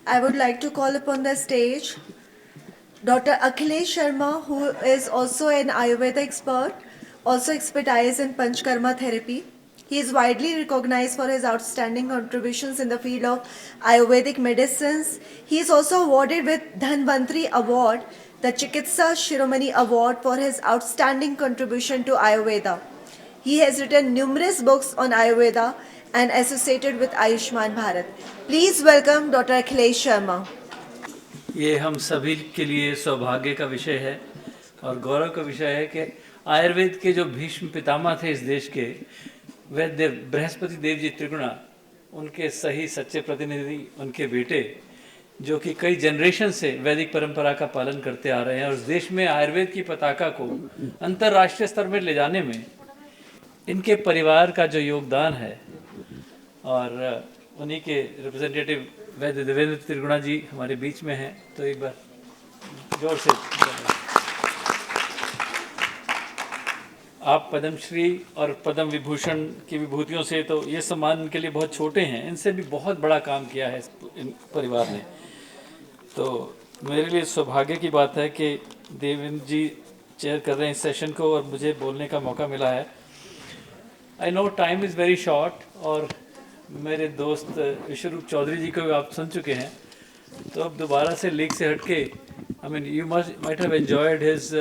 I would like to call upon the stage Dr. Akhilesh Sharma, who is also an Ayurveda expert, also expertise in Panchkarma therapy. He is widely recognized for his outstanding contributions in the field of Ayurvedic medicines. He is also awarded with Dhanvantri Award, the Chikitsa Shiromani Award for his outstanding contribution to Ayurveda. He has written numerous books on Ayurveda and associated with Ayushman Bharat. Please welcome Dr. Akhilesh Sharma. ये हम सभी के लिए सौभाग्य का विषय है और गौरव का विषय है कि आयुर्वेद के जो भीष्म पितामह थे इस देश के वैद्य बृहस्पति देव जी त्रिगुणा, उनके सही सच्चे प्रतिनिधि उनके बेटे, जो कि कई जनरेशन से वैदिक परंपरा का पालन करते आ रहे हैं और उस देश में आयुर्वेद की पताका को अंतर्राष्ट्रीय स्तर में ले जाने में इनके परिवार का जो योगदान है, और उन्हीं के रिप्रेजेंटेटिव वैद्य देवेंद्र त्रिगुणा जी हमारे बीच में हैं, तो एक बार जोर से आप पद्मश्री और पद्म विभूषण की विभूतियों से तो ये सम्मान इनके लिए बहुत छोटे हैं, इनसे भी बहुत बड़ा काम किया है इन परिवार ने। तो मेरे लिए सौभाग्य की बात है कि देवेंद्र जी चेयर कर रहे हैं इस सेशन को और मुझे बोलने का मौका मिला है। I know time is very short और मेरे दोस्त विश्वरूप चौधरी जी को भी आप सुन चुके हैं, तो अब दोबारा से लीक से हटके I mean you might have enjoyed his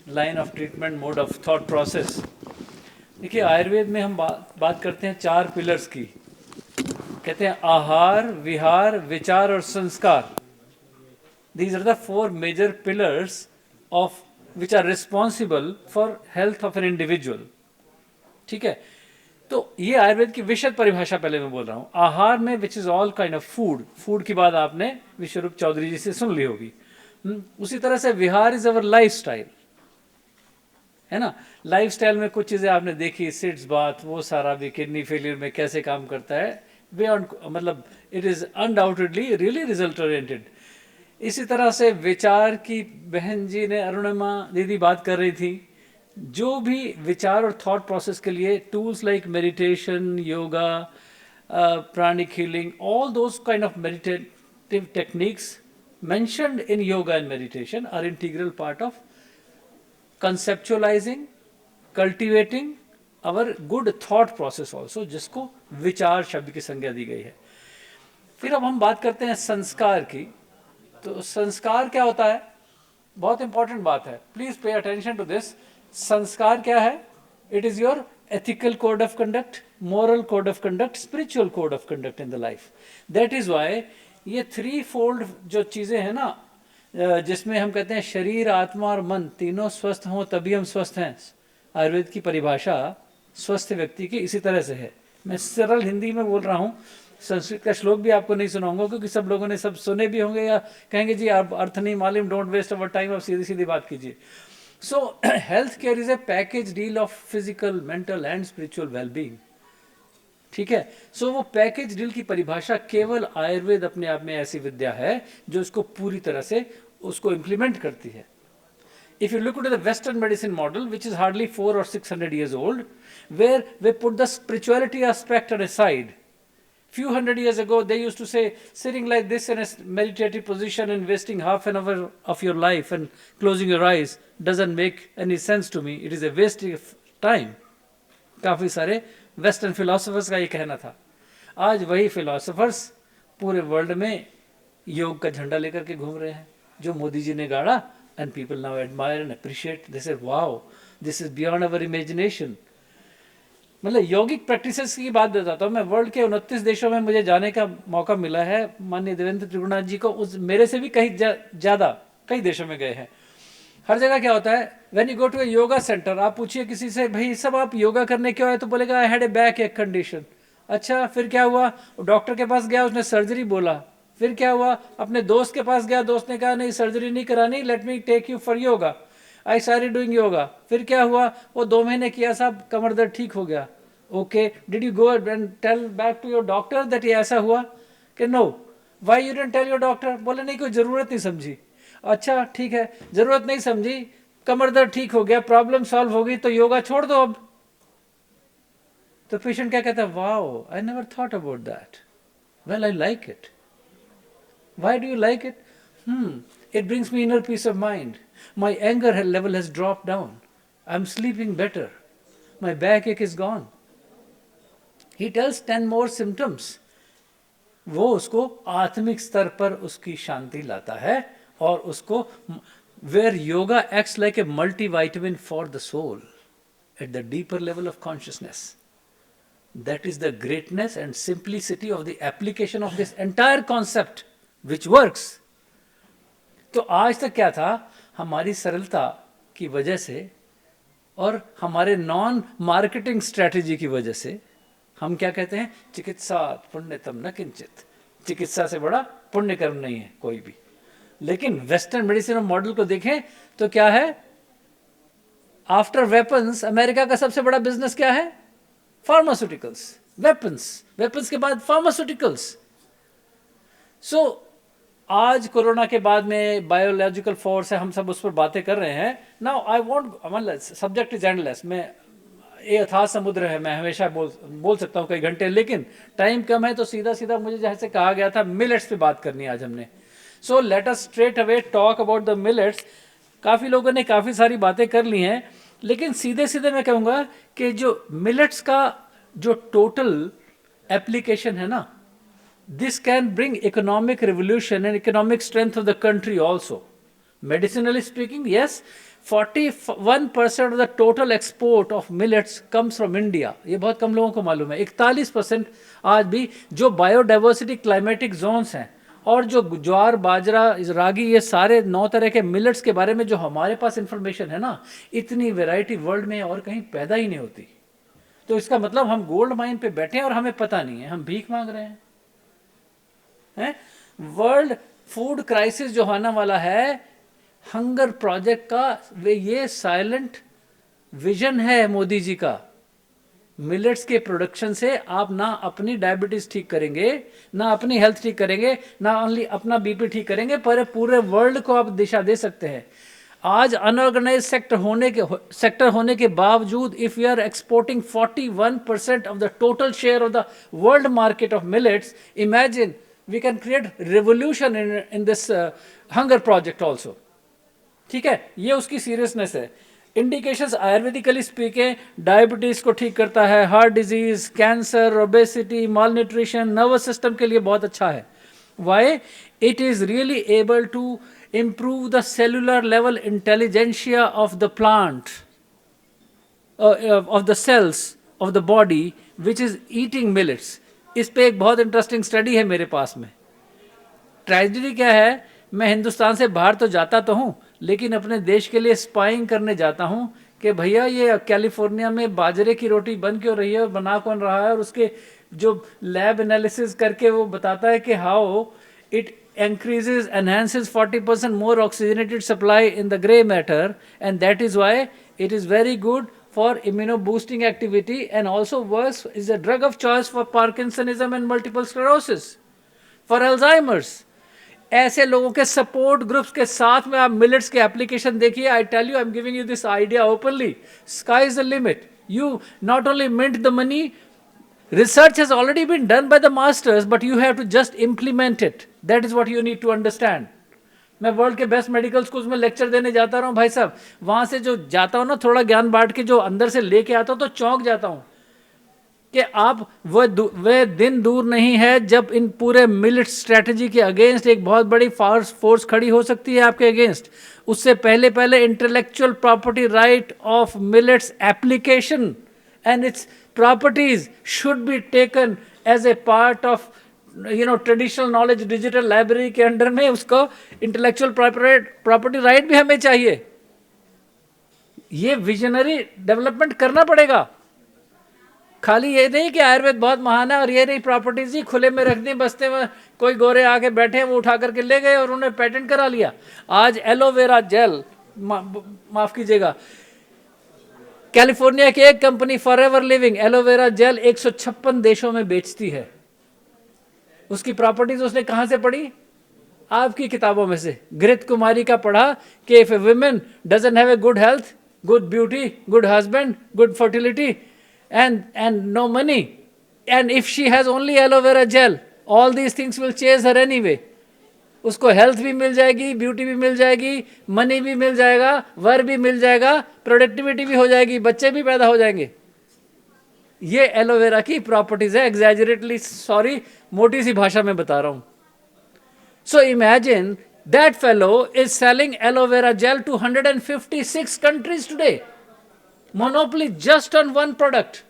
line of treatment, mode of thought process. देखिए, आयुर्वेद में हम बात करते हैं 4 पिलर्स की। कहते हैं आहार, विहार, विचार और संस्कार। These are the 4 major pillars of which are responsible for health of an individual. ठीक है, तो ये आयुर्वेद की विशद परिभाषा पहले मैं बोल रहा हूँ। आहार में which is all kind of food, food की बात आपने विश्वरूप चौधरी जी से सुन ली होगी। उसी तरह से विहार इज अवर लाइफ स्टाइल, है ना। लाइफ स्टाइल में कुछ चीज़ें आपने देखी, सिट्स बात, वो सारा भी किडनी फेलियर में कैसे काम करता है, बियॉन्ड, मतलब it is undoubtedly really result oriented. इसी तरह से विचार की बहन जी ने, अरुणिमा दीदी बात कर रही थी, जो भी विचार और थॉट प्रोसेस के लिए tools like meditation, yoga, pranic healing, all those kind of meditative techniques mentioned in yoga and meditation are integral part of conceptualizing, cultivating our good thought process also, जिसको विचार शब्द की संज्ञा दी गई है। फिर अब हम बात करते हैं संस्कार की। तो संस्कार क्या होता है, बहुत इंपॉर्टेंट बात है, please pay attention to this. संस्कार क्या है? It is your ethical code of conduct, moral code of conduct, spiritual code of conduct in the life. That is why ये 3-fold जो चीज़ें हैं ना, जिसमें हम कहते हैं शरीर, आत्मा और मन तीनों स्वस्थ हों तभी हम स्वस्थ हैं। आयुर्वेद की परिभाषा स्वस्थ व्यक्ति की इसी तरह से है। मैं सरल हिंदी में बोल रहा हूँ, संस्कृत का श्लोक भी आपको नहीं सुनाऊंगा क्योंकि सब लोगों ने सब सुने भी होंगे या कहेंगे जी आप अर्थ नहीं मालूम, डोंट वेस्ट अवर टाइम, आप सीधी सीधी बात कीजिए। सो health care is a package deal of physical, mental and spiritual wellbeing. ठीक है, सो वो पैकेज डील की परिभाषा केवल आयुर्वेद अपने आप में ऐसी विद्या है जो इसको पूरी तरह से उसको इम्प्लीमेंट करती है। If you look into the Western medicine model, which is hardly 400 or 600 years old, where we put the spirituality aspect aside. Few hundred years ago, they used to say, sitting like this in a meditative position and wasting half an hour of your life and closing your eyes doesn't make any sense to me. It is a wasting of time. काफ़ी सारे western philosophers का ये कहना था। आज वही philosophers पूरे world में योग का झंडा लेकर के घूम रहे हैं, जो मोदी जी ने गाड़ा, and people now admire and appreciate, this is wow, this is beyond our imagination. मतलब यौगिक प्रैक्टिसेस की बात बताता हूँ मैं। वर्ल्ड के 29 देशों में मुझे जाने का मौका मिला है। माननीय देवेंद्र त्रिगुणा जी को उस मेरे से भी कहीं ज़्यादा कई देशों में गए हैं। हर जगह क्या होता है, when you go to a yoga centre, आप पूछिए किसी से, भाई सब आप योगा करने क्यों आए, तो बोलेगा आई हैड ए बैक एक कंडीशन। अच्छा, फिर क्या हुआ? डॉक्टर के पास गया, उसने सर्जरी बोला। फिर क्या हुआ? अपने दोस्त के पास गया, दोस्त ने कहा नहीं सर्जरी नहीं करानी, let me take you for yoga. I started doing yoga. फिर क्या हुआ? वो 2 महीने किया, साहब कमर दर्द ठीक हो गया। Okay, did you go and tell back to your doctor that ये ऐसा हुआ? कि no. Why you didn't tell your doctor? बोले नहीं, कोई ज़रूरत नहीं समझी। अच्छा ठीक है, ज़रूरत नहीं समझी, कमर दर्द ठीक हो गया, प्रॉब्लम सॉल्व हो गई, तो योगा छोड़ दो अब। तो पेशेंट क्या कहता है, wow I never thought about that, well I like it. Why do you like it? It brings me inner peace of mind. My anger level has dropped down. I'm sleeping better. My backache is gone. He tells 10 more symptoms. वो उसको आत्मिक स्तर पर उसकी शांति लाता है और उसको where yoga acts like a multivitamin for the soul at the deeper level of consciousness. That is the greatness and simplicity of the application of this entire concept which works. तो आज तक क्या था, हमारी सरलता की वजह से और हमारे नॉन मार्केटिंग स्ट्रैटेजी की वजह से हम क्या कहते हैं, चिकित्सा पुण्यतम न किंचित, चिकित्सा से बड़ा पुण्य कर्म नहीं है कोई भी. लेकिन वेस्टर्न मेडिसिन मॉडल को देखें तो क्या है, आफ्टर वेपन्स अमेरिका का सबसे बड़ा बिजनेस क्या है, फार्मास्यूटिकल्स. वेपन्स के बाद फार्मास्यूटिकल्स. सो आज कोरोना के बाद में बायोलॉजिकल फोर्स है, हम सब उस पर बातें कर रहे हैं. Now I want, subject is endless, मैं ये अथाह समुद्र है, मैं हमेशा बोल सकता हूँ कई घंटे, लेकिन टाइम कम है तो सीधा सीधा मुझे जैसे कहा गया था मिलेट्स पे बात करनी है आज हमने. So let us straight away talk about the millets. काफ़ी लोगों ने काफ़ी सारी बातें कर ली हैं, लेकिन सीधे सीधे मैं कहूँगा कि जो मिलेट्स का जो टोटल एप्लीकेशन है ना, this can bring economic revolution and economic strength of the country also. Medicinally speaking, yes, 41% of the total export of millets comes from India. ये बहुत कम लोगों को मालूम है. 41% आज भी जो बायोडाइवर्सिटी क्लाइमेटिक जोन्स हैं और जो ज्वार बाजरा रागी ये सारे 9 तरह के मिलेट्स के बारे में जो हमारे पास इंफॉर्मेशन है ना, इतनी वैरायटी वर्ल्ड में और कहीं पैदा ही नहीं होती. तो इसका मतलब हम गोल्ड माइन पे बैठे हैं और हमें पता नहीं है, हम भीख मांग रहे हैं. वर्ल्ड फूड क्राइसिस जो आने वाला है, हंगर प्रोजेक्ट का ये साइलेंट विजन है मोदी जी का. मिलेट्स के प्रोडक्शन से आप ना अपनी डायबिटीज ठीक करेंगे, ना अपनी हेल्थ ठीक करेंगे, ना ओनली अपना बीपी ठीक करेंगे, पर पूरे वर्ल्ड को आप दिशा दे सकते हैं. आज अनऑर्गेनाइज सेक्टर होने के बावजूद if you are exporting 41% of the total share of the world market of millets, imagine we can create revolution in this hunger project also. ठीक है, ये उसकी सीरियसनेस है. इंडिकेशंस आयुर्वेदिकली स्पीकिंग, डायबिटीज को ठीक करता है, heart disease, cancer, obesity, malnutrition, nervous system के लिए बहुत अच्छा है. Why? It is really able to improve the cellular level intelligentsia of the plant, of the cells of the body which is eating millets. इस पे एक बहुत interesting study है मेरे पास में. ट्रेजेडी क्या है, मैं हिंदुस्तान से बाहर तो जाता तो हूँ, लेकिन अपने देश के लिए स्पाइंग करने जाता हूँ कि भैया ये कैलिफोर्निया में बाजरे की रोटी बन क्यों रही है और बना कौन रहा है, और उसके जो लैब एनालिसिस करके वो बताता है कि how it increases, enhances 40% more oxygenated supply in the gray matter, and that is why it is very good for immunoboosting activity and also works is a drug of choice for Parkinsonism and multiple sclerosis, for Alzheimer's. ऐसे लोगों के support groups के साथ में आप millets के application देखिए. I tell you, I am giving you this idea openly. Sky is the limit. You not only mint the money, research has already been done by the masters, but you have to just implement it. That is what you need to understand. मैं world के best medical schools में lecture देने जाता रहा हूँ भाई साहब, वहाँ से जो जाता हूँ ना, थोड़ा ज्ञान बांट के जो अंदर से लेके आता हूँ तो चौंक जाता हूँ कि आप वह दिन दूर नहीं है जब इन पूरे मिलेट स्ट्रेटजी के अगेंस्ट एक बहुत बड़ी फोर्स खड़ी हो सकती है आपके अगेंस्ट. उससे पहले पहले intellectual property right of millets application and its properties should be taken as a part of traditional knowledge digital library के अंडर में. उसको इंटेलेक्चुअल प्रॉपर्टी राइट भी हमें चाहिए. ये विजनरी डेवलपमेंट करना पड़ेगा. खाली ये नहीं कि आयुर्वेद बहुत महान है और ये नहीं प्रॉपर्टीज ही खुले में रख दी, बस्ते में कोई गोरे आके बैठे हैं, वो उठा करके ले गए और उन्होंने पेटेंट करा लिया. आज एलोवेरा जेल, माफ कीजिएगा, कैलिफोर्निया की एक company forever living aloe vera gel 156 देशों में बेचती है. उसकी प्रॉपर्टीज उसने कहां से पढ़ी? आपकी किताबों में से. घृत कुमारी का पढ़ा कि if A women doesn't have a good health, good beauty, good husband, good fertility and no money, and if she has only aloe vera gel, all these things will chase her anyway. उसको health भी मिल जाएगी, beauty भी मिल जाएगी, money भी मिल जाएगा, work भी मिल जाएगा, productivity भी हो जाएगी, बच्चे भी पैदा हो जाएंगे। ये एलोवेरा की प्रॉपर्टीज है, एग्जैजरेटली सॉरी, मोटी सी भाषा में बता रहा हूं। So imagine that fellow is selling aloe vera gel to 156 countries today, monopoly just on one product,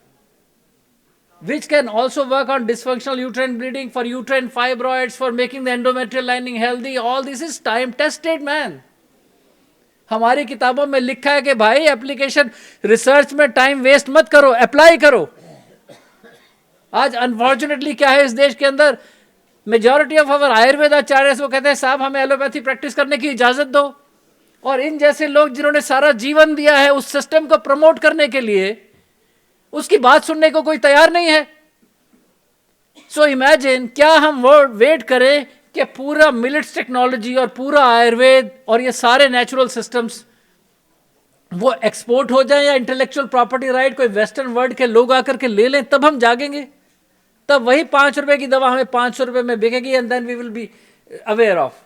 which can also work on dysfunctional uterine bleeding, for uterine fibroids, for making the endometrial lining healthy. All this is time tested, man. हमारी किताबों में लिखा है कि भाई application research में time waste मत करो, अप्लाई करो। आज अनफॉर्चुनेटली क्या है इस देश के अंदर, मेजॉरिटी ऑफ अवर आयुर्वेद आचार्य वो कहते हैं साहब हमें एलोपैथी प्रैक्टिस करने की इजाजत दो, और इन जैसे लोग जिन्होंने सारा जीवन दिया है उस सिस्टम को प्रमोट करने के लिए, उसकी बात सुनने को कोई तैयार नहीं है। सो इमेजिन, क्या हम वो वेट करें कि पूरा मिलेट्स टेक्नोलॉजी और पूरा आयुर्वेद और ये सारे नेचुरल सिस्टम्स वो एक्सपोर्ट हो जाए, या इंटेलेक्चुअल प्रॉपर्टी राइट कोई वेस्टर्न वर्ल्ड के लोग आकर के ले लें, तब हम जागेंगे। तब वही 5 रुपए की दवा हमें 500 रुपए में बिकेगी, and then we will be aware of.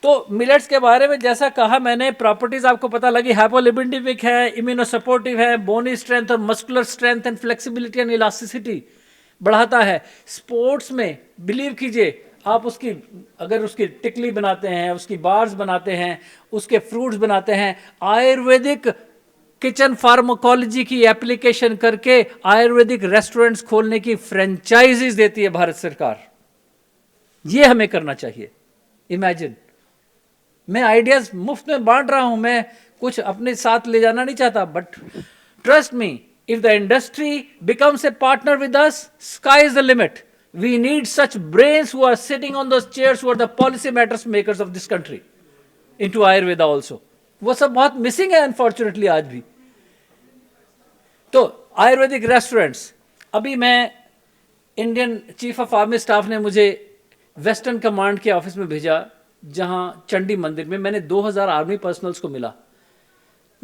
तो मिलेट्स के बारे में जैसा कहा मैंने, प्रॉपर्टीज आपको पता लगी, हाइपोलिपिडेमिक है, इम्यूनोसपोर्टिव है, बोनी स्ट्रेंथ और muscular strength and flexibility and elasticity बढ़ाता है। स्पोर्ट्स में बिलीव कीजिए, आप उसकी अगर उसकी टिकली बनाते हैं, उसकी बार्स बनाते हैं, उसके फ्रूट्स बनाते हैं, आयुर्वेदिक किचन फार्माकोलॉजी की एप्लीकेशन करके आयुर्वेदिक रेस्टोरेंट्स खोलने की फ्रेंचाइजीज देती है भारत सरकार। ये हमें करना चाहिए। इमेजिन, मैं आइडियाज मुफ्त में बांट रहा हूं, मैं कुछ अपने साथ ले जाना नहीं चाहता, but trust me, if the industry becomes a partner with us, sky is the limit. We need such brains who are sitting on those chairs who are the policy matters makers of this country into Ayurveda also. वो सब बहुत missing है unfortunately आज भी। तो Ayurvedic restaurants, अभी मैं Indian chief of army staff ने मुझे वेस्टर्न कमांड के ऑफिस में भेजा, जहां चंडी मंदिर में मैंने 2000 आर्मी पर्सनल्स को मिला।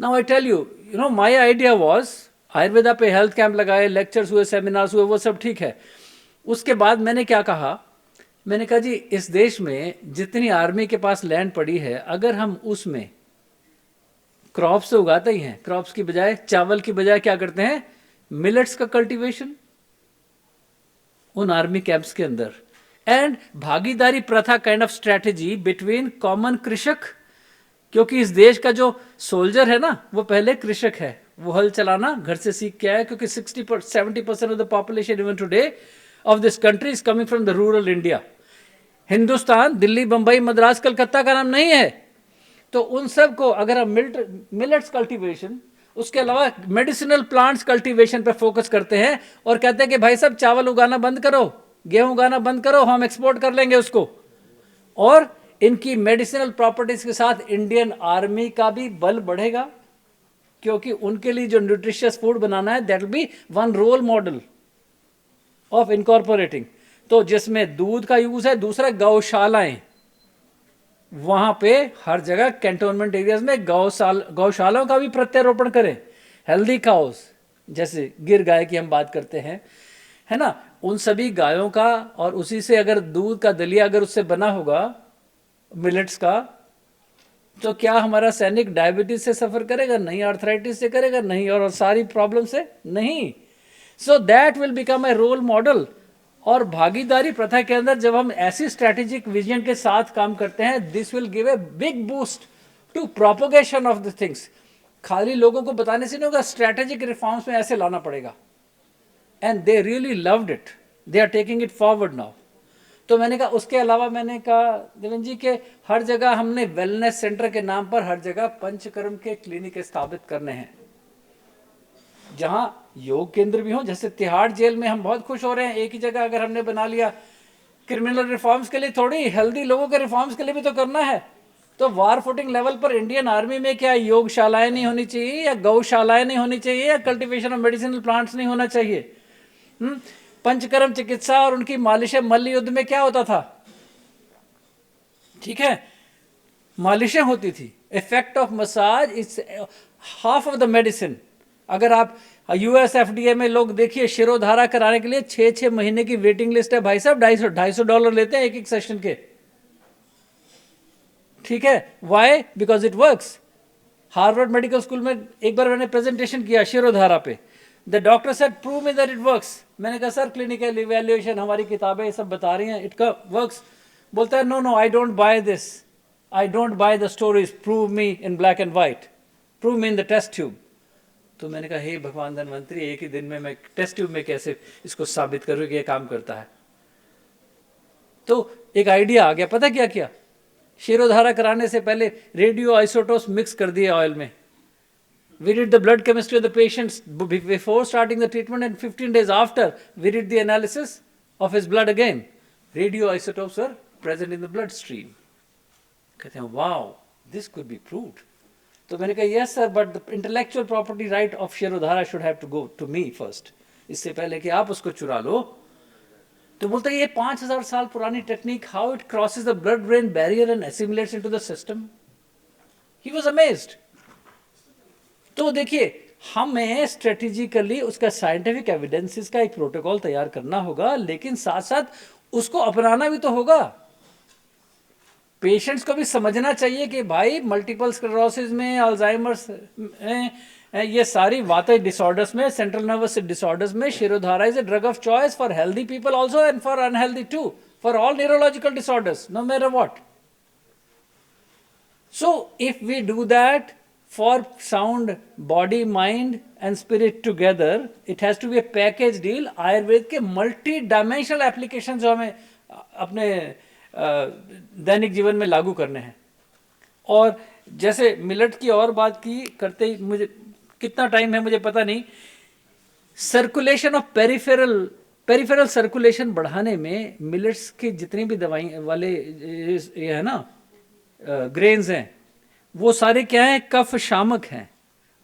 Now I tell you, you know my idea was, Ayurveda पे हेल्थ कैंप लगाए, लेक्चर्स हुए, सेमिनार्स हुए, वो सब ठीक है। उसके बाद मैंने क्या कहा, मैंने कहा जी इस देश में जितनी आर्मी के पास लैंड पड़ी है, अगर हम उसमें क्रॉप्स तो उगाते ही हैं, क्रॉप्स की बजाय, चावल की बजाय क्या करते हैं, मिलेट्स का कल्टीवेशन उन आर्मी कैंप्स के अंदर, एंड भागीदारी प्रथा kind of strategy between common कृषक, क्योंकि इस देश का जो सोल्जर है ना, वो पहले कृषक है, वो हल चलाना घर से सीख के आया, क्योंकि 60-70% of the population even today of this country is coming from the rural India. Hindustan Delhi, Bombay, Madras, Calcutta का नाम नहीं है। तो उन सब को अगर हम मिलेट्स कल्टीवेशन, उसके अलावा मेडिसिनल प्लांट्स कल्टीवेशन पे फोकस करते हैं और कहते हैं कि भाई साहब चावल उगाना बंद करो, गेहूं उगाना बंद करो, हम एक्सपोर्ट कर लेंगे उसको, और इनकी मेडिसिनल प्रॉपर्टीज के साथ इंडियन आर्मी का भी बल बढ़ेगा, क्योंकि उनके लिए जो न्यूट्रिशियस फूड बनाना है, that will be one role model of incorporating. तो जिसमें दूध का यूज है, दूसरा गौशालाएं, वहां पे हर जगह कैंटोनमेंट एरियाज में गौशालाओं का भी प्रत्यारोपण करें। हेल्दी काउस, जैसे गिर गाय की हम बात करते हैं, है ना, उन सभी गायों का, और उसी से अगर दूध का दलिया अगर उससे बना होगा मिलेट्स का, तो क्या हमारा सैनिक डायबिटीज से सफर करेगा? नहीं। आर्थराइटिस से करेगा? नहीं। और सारी प्रॉब्लम से नहीं। So that will become a role model. और भागीदारी प्रथा के अंदर जब हम ऐसी स्ट्रैटेजिक विजन के साथ काम करते हैं, this will give a big boost to propagation of the things. खाली लोगों को बताने से नहीं होगा, स्ट्रैटेजिक रिफॉर्म्स में ऐसे लाना पड़ेगा। And they really loved it, they are taking it forward now. तो मैंने कहा, उसके अलावा मैंने कहा देवेंद्र जी के हर जगह हमने वेलनेस सेंटर के नाम पर हर जगह पंचकर्म के क्लिनिक स्थापित करने हैं, जहां योग केंद्र भी हो। जैसे तिहाड़ जेल में हम बहुत खुश हो रहे हैं, एक ही जगह अगर हमने बना लिया। क्रिमिनल रिफॉर्म्स के लिए थोड़ी, हेल्दी लोगों के रिफॉर्म्स के लिए भी तो करना है। तो वार फुटिंग लेवल पर इंडियन आर्मी में क्या योगशालाएं नहीं होनी चाहिए, या गौशालाएं नहीं होनी चाहिए, या कल्टीवेशन ऑफ मेडिसिनल प्लांट्स नहीं होना चाहिए? पंचकर्म चिकित्सा और उनकी मालिशें, मल्ल युद्ध में क्या होता था? ठीक है, मालिशें होती थी। Effect of massage is half of the medicine. अगर आप यूएसएफडीए में लोग देखिए, शिरोधारा कराने के लिए 6-6 महीने की वेटिंग लिस्ट है भाई साहब। $250 लेते हैं एक एक सेशन के। ठीक है, why? Because it works. Harvard medical school में एक बार मैंने प्रेजेंटेशन किया शिरोधारा पे, the doctor said prove me that it works. मैंने कहा सर क्लिनिकल इवैल्यूएशन हमारी किताबें ये सब बता रही हैं इट वर्क्स। बोलता है no no I don't buy this, I don't buy the stories, prove me in black and white, prove me in the test tube. तो मैंने कहा हे भगवान धन्वंतरी, एक ही दिन में मैं टेस्ट ट्यूब में कैसे इसको साबित करूँ कि ये काम करता है। तो एक आइडिया आ गया, पता क्या किया, शिरोधारा कराने से पहले रेडियो आइसोटोप्स मिक्स कर दिए ऑयल में। We did the blood chemistry of the patients before starting the treatment, and 15 days after we did the analysis of his blood again. Radioisotopes were present in the bloodstream. कहते हैं wow, this could be proved. तो मैंने कहा yes sir, but the intellectual property right of shirodhara should have to go to me first. इससे पहले कि आप उसको चुरा लो। तो बोलते हैं ये 5000 साल पुरानी technique, how it crosses the blood-brain barrier and assimilates into the system. He was amazed. तो देखिए हमें स्ट्रेटेजिकली उसका साइंटिफिक एविडेंसेस का एक प्रोटोकॉल तैयार करना होगा, लेकिन साथ साथ उसको अपनाना भी तो होगा। पेशेंट्स को भी समझना चाहिए कि भाई मल्टीपल स्क्लेरोसिस में, अल्जाइमर्स में, ये सारी वातज डिसऑर्डर्स में, सेंट्रल नर्वस डिसऑर्डर्स में shirodhara is a drug of choice for healthy people also and for unhealthy too, for all neurological disorders no matter what. So if we do that for sound body, mind and spirit together, it has to be a package deal. Ayurveda के multi dimensional application जो हमें अपने दैनिक जीवन में लागू करने हैं। और जैसे मिलेट की और बात की करते ही, मुझे कितना टाइम है मुझे पता नहीं, सर्कुलेशन ऑफ पेरिफेरल सर्कुलेशन बढ़ाने में मिलेट्स की जितनी भी दवाई वाले ये है ना ग्रेन्स हैं, वो सारे क्या हैं, कफ शामक हैं,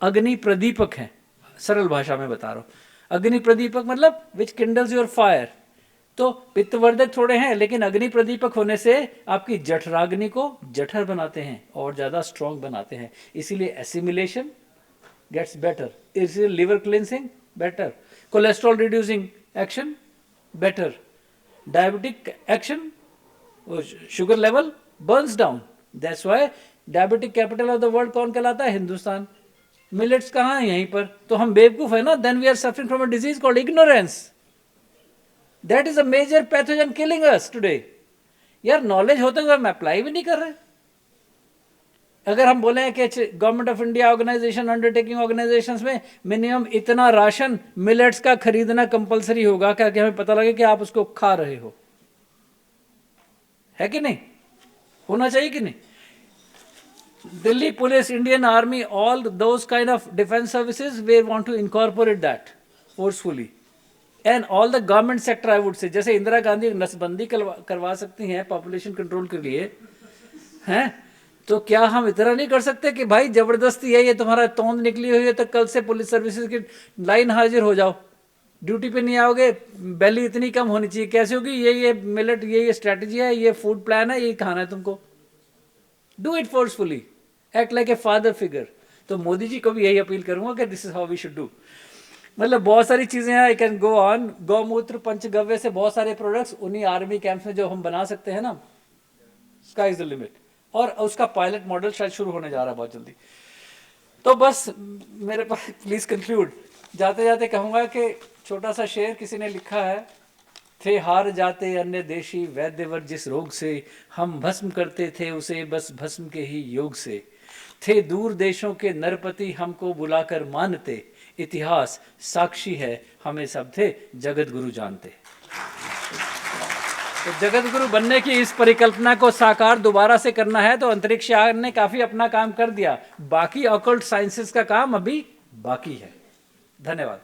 अग्नि प्रदीपक हैं। सरल भाषा में बता रहा हूँ, अग्नि प्रदीपक मतलब विच किंडल्स योर फायर। तो पित्तवर्धक थोड़े हैं, लेकिन अग्नि प्रदीपक होने से आपकी जठराग्नि को जठर बनाते हैं और ज़्यादा स्ट्रॉन्ग बनाते हैं, इसीलिए एसिमिलेशन गेट्स बेटर, इसीलिए liver cleansing better, cholesterol reducing action better, diabetic action, sugar level Burns down. That's why diabetic capital of the world कौन कहलाता है, हिंदुस्तान। मिलेट्स कहाँ है, यहीं पर। तो हम बेवकूफ है ना, then we are suffering from a disease called ignorance. That is a major pathogen killing us today. यार नॉलेज होते हुए हम अप्लाई भी नहीं कर रहे। अगर हम बोले कि government of India organisation, undertaking organisations में मिनिमम इतना राशन मिलेट्स का खरीदना कंपलसरी होगा क्या, कि हमें पता लगे कि आप उसको खा रहे हो, है कि नहीं, होना चाहिए कि नहीं। Delhi police, Indian army, all those kind of defense services, we want to incorporate that forcefully. And all the government sector, I would say, जैसे इंदिरा गांधी नसबंदी करवा सकती हैं पॉपुलेशन कंट्रोल के लिए, हैं, तो क्या हम इतना नहीं कर सकते कि भाई जबरदस्ती है, ये तुम्हारा तोंद निकली हुई है तो कल से पुलिस सर्विसेज की लाइन हाजिर हो जाओ, ड्यूटी पे नहीं आओगे, बैली इतनी कम होनी चाहिए। कैसे होगी, ये मिलेट, ये स्ट्रैटेजी है, ये फूड प्लान है, ये खाना है तुमको। Do it forcefully, act like a father figure. तो मोदी जी को भी यही अपील करूंगा कि this is how we should do. मतलब बहुत सारी चीजें हैं, आई कैन गो ऑन। गौमूत्र, पंचगव्य से बहुत सारे प्रोडक्ट्स उन्हीं आर्मी कैंप्स में जो हम बना सकते हैं ना, स्काई इज द लिमिट। और उसका पायलट मॉडल शायद शुरू होने जा रहा है बहुत जल्दी। तो बस मेरे पास प्लीज कंक्लूड, जाते जाते कहूंगा कि छोटा सा शेर किसी ने लिखा है, थे हार जाते अन्य देशी वैद्यवर जिस रोग से, हम भस्म करते थे उसे बस भस्म के ही योग से, थे दूर देशों के नरपति हमको बुलाकर मानते, इतिहास साक्षी है हमें सब थे जगत गुरु जानते। तो जगत गुरु बनने की इस परिकल्पना को साकार दोबारा से करना है तो अंतरिक्षयान ने काफी अपना काम कर दिया, बाकी ऑकल्ट साइंसेस का काम अभी बाकी है। धन्यवाद।